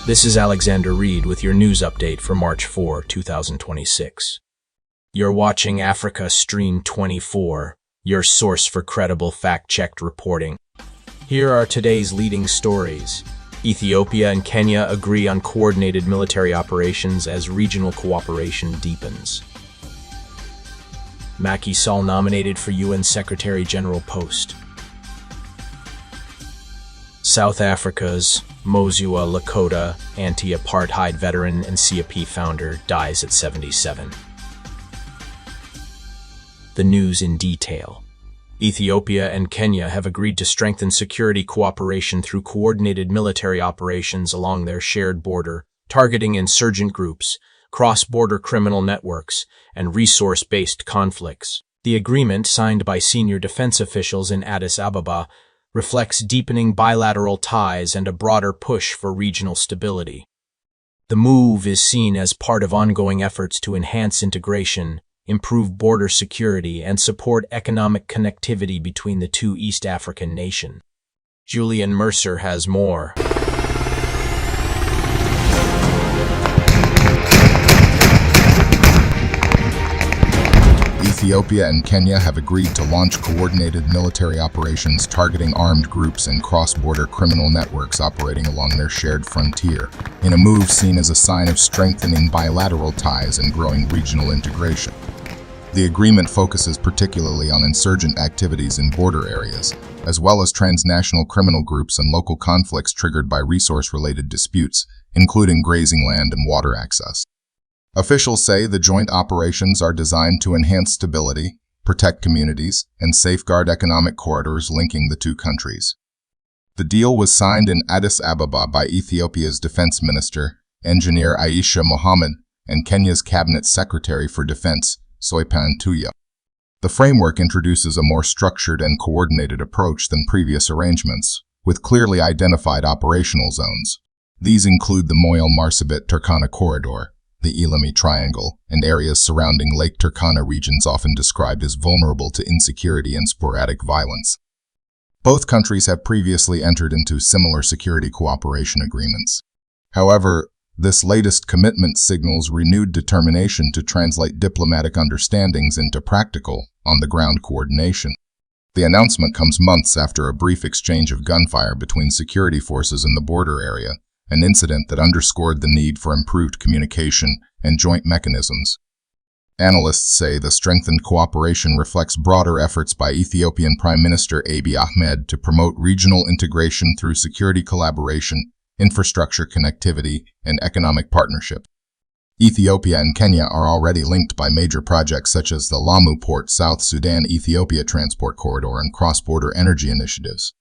This is Alexander Reed with your news update for March 4, 2026. You're watching Africa Stream 24, your source for credible fact-checked reporting. Here are today's leading stories. Ethiopia and Kenya agree on coordinated military operations as regional cooperation deepens. Macky Sall nominated for UN Secretary-General post. South Africa's Mosiuoa Lekota, anti-apartheid veteran and CAP founder, dies at 77. The news in detail. Ethiopia and Kenya have agreed to strengthen security cooperation through coordinated military operations along their shared border, targeting insurgent groups, cross-border criminal networks, and resource-based conflicts. The agreement, signed by senior defense officials in Addis Ababa, reflects deepening bilateral ties and a broader push for regional stability. The move is seen as part of ongoing efforts to enhance integration, improve border security, and support economic connectivity between the two East African nations. Julian Mercer has more. Ethiopia and Kenya have agreed to launch coordinated military operations targeting armed groups and cross-border criminal networks operating along their shared frontier, in a move seen as a sign of strengthening bilateral ties and growing regional integration. The agreement focuses particularly on insurgent activities in border areas, as well as transnational criminal groups and local conflicts triggered by resource-related disputes, including grazing land and water access. Officials say the joint operations are designed to enhance stability, protect communities, and safeguard economic corridors linking the two countries. The deal was signed in Addis Ababa by Ethiopia's Defense Minister, Engineer Aisha Mohammed, and Kenya's Cabinet Secretary for Defense, Soipan Tuya. The framework introduces a more structured and coordinated approach than previous arrangements, with clearly identified operational zones. These include the Moyale-Marsabit-Turkana corridor, the Elemi Triangle, and areas surrounding Lake Turkana regions often described as vulnerable to insecurity and sporadic violence. Both countries have previously entered into similar security cooperation agreements. However, this latest commitment signals renewed determination to translate diplomatic understandings into practical, on-the-ground coordination. The announcement comes months after a brief exchange of gunfire between security forces in the border area, an incident that underscored the need for improved communication and joint mechanisms. Analysts say the strengthened cooperation reflects broader efforts by Ethiopian Prime Minister Abiy Ahmed to promote regional integration through security collaboration, infrastructure connectivity, and economic partnership. Ethiopia and Kenya are already linked by major projects such as the Lamu Port South Sudan-Ethiopia Transport Corridor and cross-border energy initiatives.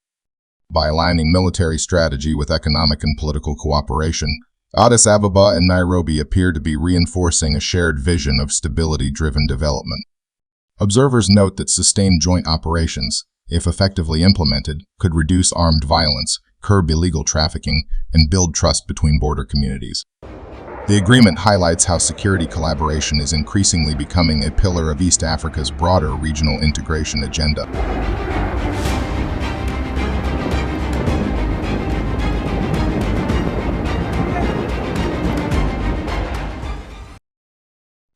By aligning military strategy with economic and political cooperation, Addis Ababa and Nairobi appear to be reinforcing a shared vision of stability-driven development. Observers note that sustained joint operations, if effectively implemented, could reduce armed violence, curb illegal trafficking, and build trust between border communities. The agreement highlights how security collaboration is increasingly becoming a pillar of East Africa's broader regional integration agenda.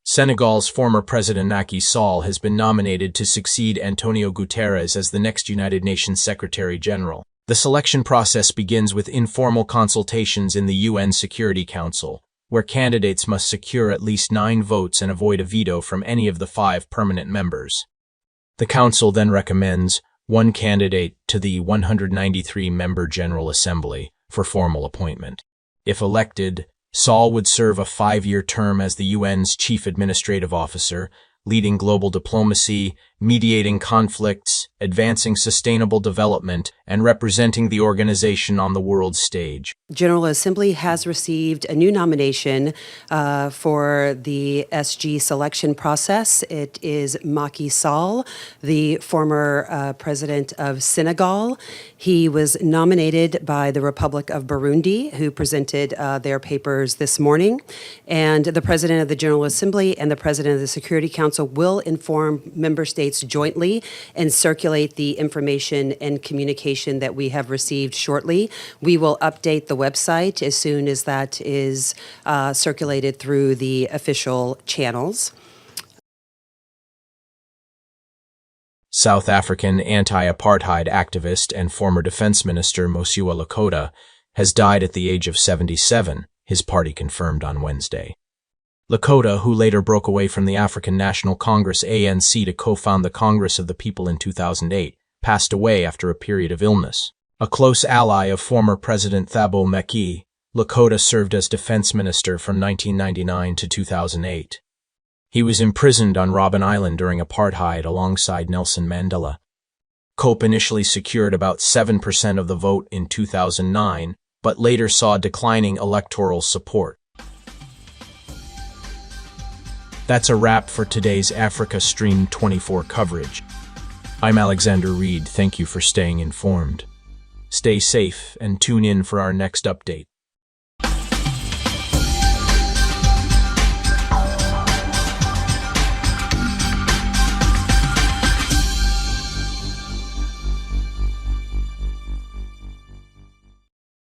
Senegal's former president Macky Sall has been nominated to succeed Antonio Guterres as the next United Nations Secretary-General. The selection process begins with informal consultations in the UN Security Council, where candidates must secure at least 9 votes and avoid a veto from any of the 5 permanent members. The Council then recommends one candidate to the 193-member General Assembly for formal appointment. If elected, Sall would serve a 5-year term as the UN's chief administrative officer, leading global diplomacy, mediating conflicts, advancing sustainable development, and representing the organization on the world stage. General Assembly has received a new nomination for the SG selection process. It is Macky Sall, the former president of Senegal. He was nominated by the Republic of Burundi, who presented their papers this morning. And the president of the General Assembly and the president of the Security Council will inform member states States jointly and circulate the information and communication that we have received shortly. We will update the website as soon as that is circulated through the official channels. South African anti-apartheid activist and former defense minister Mosiuoa Lekota has died at the age of 77, his party confirmed on Wednesday. Lekota, who later broke away from the African National Congress ANC to co-found the Congress of the People in 2008, passed away after a period of illness. A close ally of former President Thabo Mbeki, Lekota served as defense minister from 1999 to 2008. He was imprisoned on Robben Island during apartheid alongside Nelson Mandela. COPE initially secured about 7% of the vote in 2009, but later saw declining electoral support. That's a wrap for today's Africa Stream 24 coverage. I'm Alexander Reed. Thank you for staying informed. Stay safe and tune in for our next update.